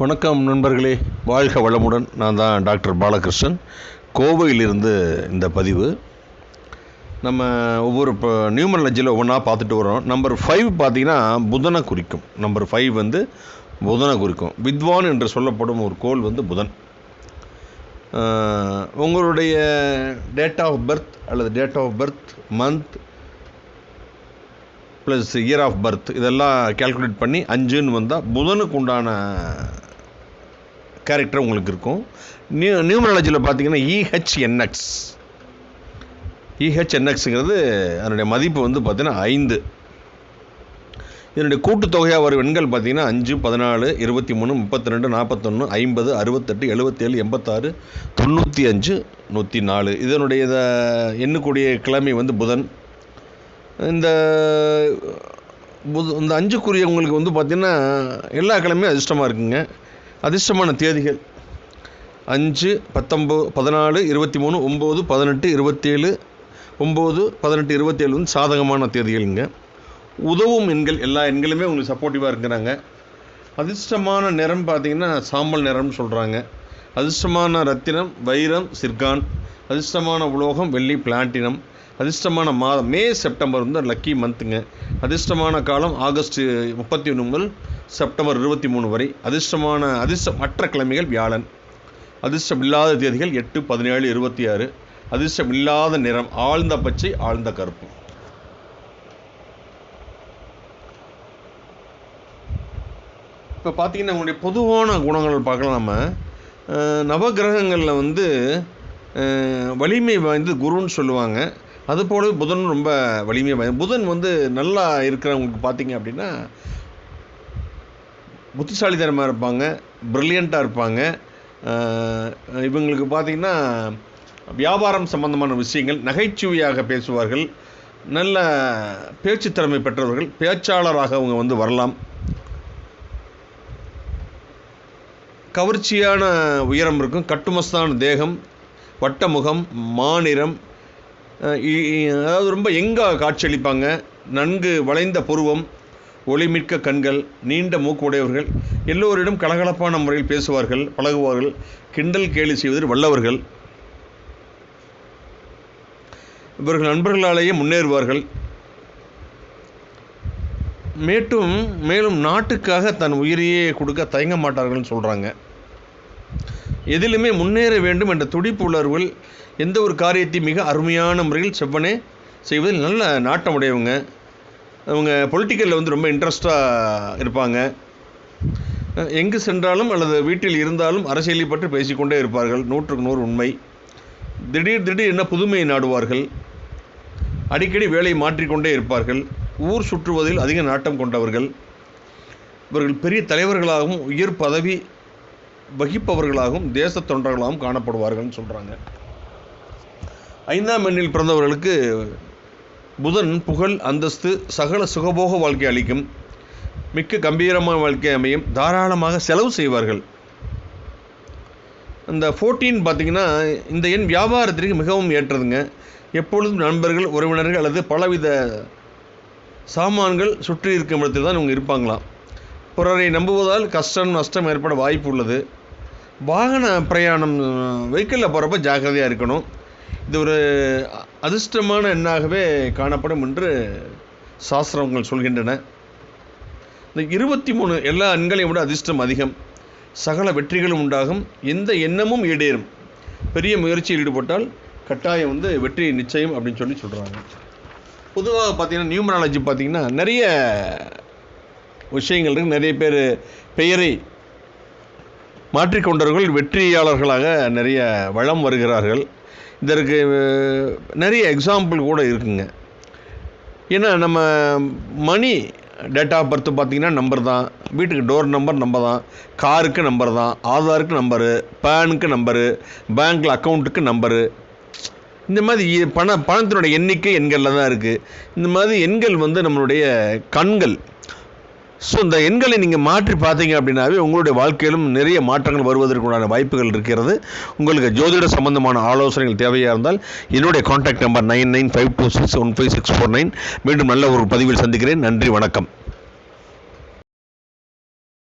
வணக்கம் நண்பர்களே, வாழ்க வளமுடன். நான் தான் டாக்டர் பாலகிருஷ்ணன், கோவையிலிருந்து இந்த பதிவு. நம்ம ஒவ்வொரு நியூமராலஜியில் ஒவ்வொன்றா பார்த்துட்டு வரோம். நம்பர் 5 பார்த்திங்கன்னா புதனை குறிக்கும். நம்பர் 5 புதனை குறிக்கும். வித்வான் என்று சொல்லப்படும் ஒரு கோள் புதன். உங்களுடைய டேட் ஆஃப் பர்த் அல்லது date of birth, month plus year of birth இதெல்லாம் கேல்குலேட் பண்ணி 5ன்னு வந்தால் புதனுக்கு உண்டான கேரக்டர் உங்களுக்கு இருக்கும். நியூமராலஜியில் பார்த்தீங்கன்னா EHNXங்கிறது அதனுடைய மதிப்பு பார்த்தீங்கன்னா 5. இதனுடைய கூட்டுத்தொகையாக வரும் எண்கள் பார்த்தீங்கன்னா 5, 14, 23, 32, 41, 50, 68, 77, 86, 95, 104. இதனுடைய எண்ணக்கூடிய கிழமை புதன். இந்த 5க்குரியவங்களுக்கு பார்த்தீங்கன்னா எல்லா கிழமையும் அதிர்ஷ்டமாக இருக்குங்க. அதிர்ஷ்டமான தேதிகள் 5, 19, 14, 23, 9, 18, 27, 9, 18, 27 சாதகமான தேதிகளுங்க. உதவும் எண்கள் எல்லா எண்களுமே உங்களுக்கு சப்போர்ட்டிவாக இருக்கிறாங்க. அதிர்ஷ்டமான நிறம் பார்த்திங்கன்னா சாம்பல் நிறம்னு சொல்கிறாங்க. அதிர்ஷ்டமான ரத்தினம் வைரம் சிர்கான். அதிர்ஷ்டமான உலோகம் வெள்ளி பிளாட்டினம். அதிர்ஷ்டமான மாதம் மே செப்டம்பர் லக்கி மந்த்துங்க. அதிர்ஷ்டமான காலம் ஆகஸ்ட் 31 முதல் செப்டம்பர் 23 வரை. அதிர்ஷ்டமற்ற கிழமைகள் வியாழன். அதிர்ஷ்டம் இல்லாத தேதிகள் 8, 17, 26. அதிர்ஷ்டம் இல்லாத நிறம் ஆழ்ந்த பச்சை ஆழ்ந்த கருப்பு. இப்போ பார்த்தீங்கன்னா உங்களுடைய பொதுவான குணங்கள் பார்க்கலாம். நம்ம நவகிரகங்களில் வலிமை வாய்ந்து குருன்னு சொல்லுவாங்க. அதுபோல புதன் ரொம்ப வலிமை வாய்ந்த. புதன் நல்லா இருக்கிறவங்களுக்கு பார்த்தீங்க அப்படின்னா புத்திசாலித்தனமாக இருப்பாங்க, ப்ரில்லியண்ட்டாக இருப்பாங்க. இவங்களுக்கு பார்த்திங்கன்னா வியாபாரம் சம்பந்தமான விஷயங்கள் நகைச்சுவையாக பேசுவார்கள். நல்ல பேச்சு திறமை பெற்றவர்கள், பேச்சாளராக அவங்க வரலாம். கவர்ச்சியான உயரம் இருக்கும், கட்டுமஸ்தான தேகம், வட்டமுகம், மாநிறம், அதாவது ரொம்ப எங்காக காட்சியளிப்பாங்க. நன்கு வளைந்த புருவம், ஒளிமிக்க கண்கள், நீண்ட மூக்கு உடையவர்கள். எல்லோரிடம் கலகலப்பான முறையில் பேசுவார்கள், பழகுவார்கள். கிண்டல் கேலி செய்வதில் வல்லவர்கள். இவர்கள் நண்பர்களாலேயே முன்னேறுவார்கள். மேலும் நாட்டுக்காக தன் உயிரையே கொடுக்க தயங்க மாட்டார்கள்னு சொல்கிறாங்க. எதிலுமே முன்னேற வேண்டும் என்ற துடிப்பு உள்ளவர்கள். எந்த ஒரு காரியத்தையும் மிக அருமையான முறையில் செவ்வனே செய்வதில் நல்ல நாட்டம் உடையவங்க. அவங்க பொலிட்டிக்கலில் ரொம்ப இன்ட்ரெஸ்டாக இருப்பாங்க. எங்கு சென்றாலும் அல்லது வீட்டில் இருந்தாலும் அரசியலை பற்றி பேசிக்கொண்டே இருப்பார்கள். 100க்கு 100 உண்மை. திடீர் என்ன புதுமையை நாடுவார்கள். அடிக்கடி வேலையை மாற்றிக்கொண்டே இருப்பார்கள். ஊர் சுற்றுவதில் அதிக நாட்டம் கொண்டவர்கள். இவர்கள் பெரிய தலைவர்களாகவும் உயர் பதவி வகிப்பவர்களாகவும் தேச தொண்டர்களாகவும் காணப்படுவார்கள்னு சொல்கிறாங்க. 5ஆம் எண்ணில் பிறந்தவர்களுக்கு புதன் புகழ், அந்தஸ்து, சகல சுகபோக வாழ்க்கை அளிக்கும். மிக்க கம்பீரமான வாழ்க்கை அமையும். தாராளமாக செலவு செய்வார்கள். இந்த 14 பார்த்திங்கன்னா இந்த எண் வியாபாரத்திற்கு மிகவும் ஏற்றதுங்க. எப்பொழுதும் நண்பர்கள், உறவினர்கள் அல்லது பலவித சாமான்கள் சுற்றி இருக்கும் இடத்தில் தான் இவங்க இருப்பாங்களாம். பிறரை நம்புவதால் கஷ்டம் நஷ்டம் ஏற்பட வாய்ப்பு உள்ளது. வாகன பிரயாணம் வெஹிக்கிளில் போகிறப்ப ஜாக்கிரதையாக இருக்கணும். இது ஒரு அதிர்ஷ்டமான எண்ணாகவே காணப்படும் என்று சாஸ்திரங்கள் சொல்கின்றன. இந்த 23 எல்லா எண்களையும் விட அதிர்ஷ்டம் அதிகம். சகல வெற்றிகளும் உண்டாகும். எந்த எண்ணமும் ஈடேறும். பெரிய முயற்சியில் ஈடுபட்டால் கட்டாயம் வெற்றி நிச்சயம் அப்படின்னு சொல்கிறாங்க. பொதுவாக பார்த்திங்கன்னா நியூமராலஜி பார்த்திங்கன்னா நிறைய விஷயங்கள் இருக்குது. நிறைய பேர் பெயரை மாற்றிக்கொண்டவர்கள் வெற்றியாளர்களாக நிறைய வளம் வருகிறார்கள். இதற்கு நிறைய எக்ஸாம்பிள் கூட இருக்குங்க. ஏன்னா நம்ம மணி டேட் ஆஃப் பர்த் பார்த்திங்கன்னா நம்பர் தான். வீட்டுக்கு டோர் நம்பர் நம்பர் தான். காருக்கு நம்பர் தான். ஆதாருக்கு நம்பரு, பேனுக்கு நம்பரு, பேங்க்கில் அக்கௌண்ட்டுக்கு நம்பரு. இந்த மாதிரி பணத்தினுடைய எண்ணிக்கை எண்களில் தான் இருக்குது. இந்த மாதிரி எண்கள் நம்மளுடைய கண்கள். ஸோ இந்த எண்களை நீங்கள் மாற்றி பார்த்தீங்க அப்படின்னாவே உங்களுடைய வாழ்க்கையிலும் நிறைய மாற்றங்கள் வருவதற்குண்டான வாய்ப்புகள் இருக்கிறது. உங்களுக்கு ஜோதிட சம்பந்தமான ஆலோசனைகள் தேவையாக இருந்தால் என்னுடைய கான்டாக்ட் நம்பர் 9952615649. மீண்டும் நல்ல ஒரு பதிவில் சந்திக்கிறேன். நன்றி, வணக்கம்.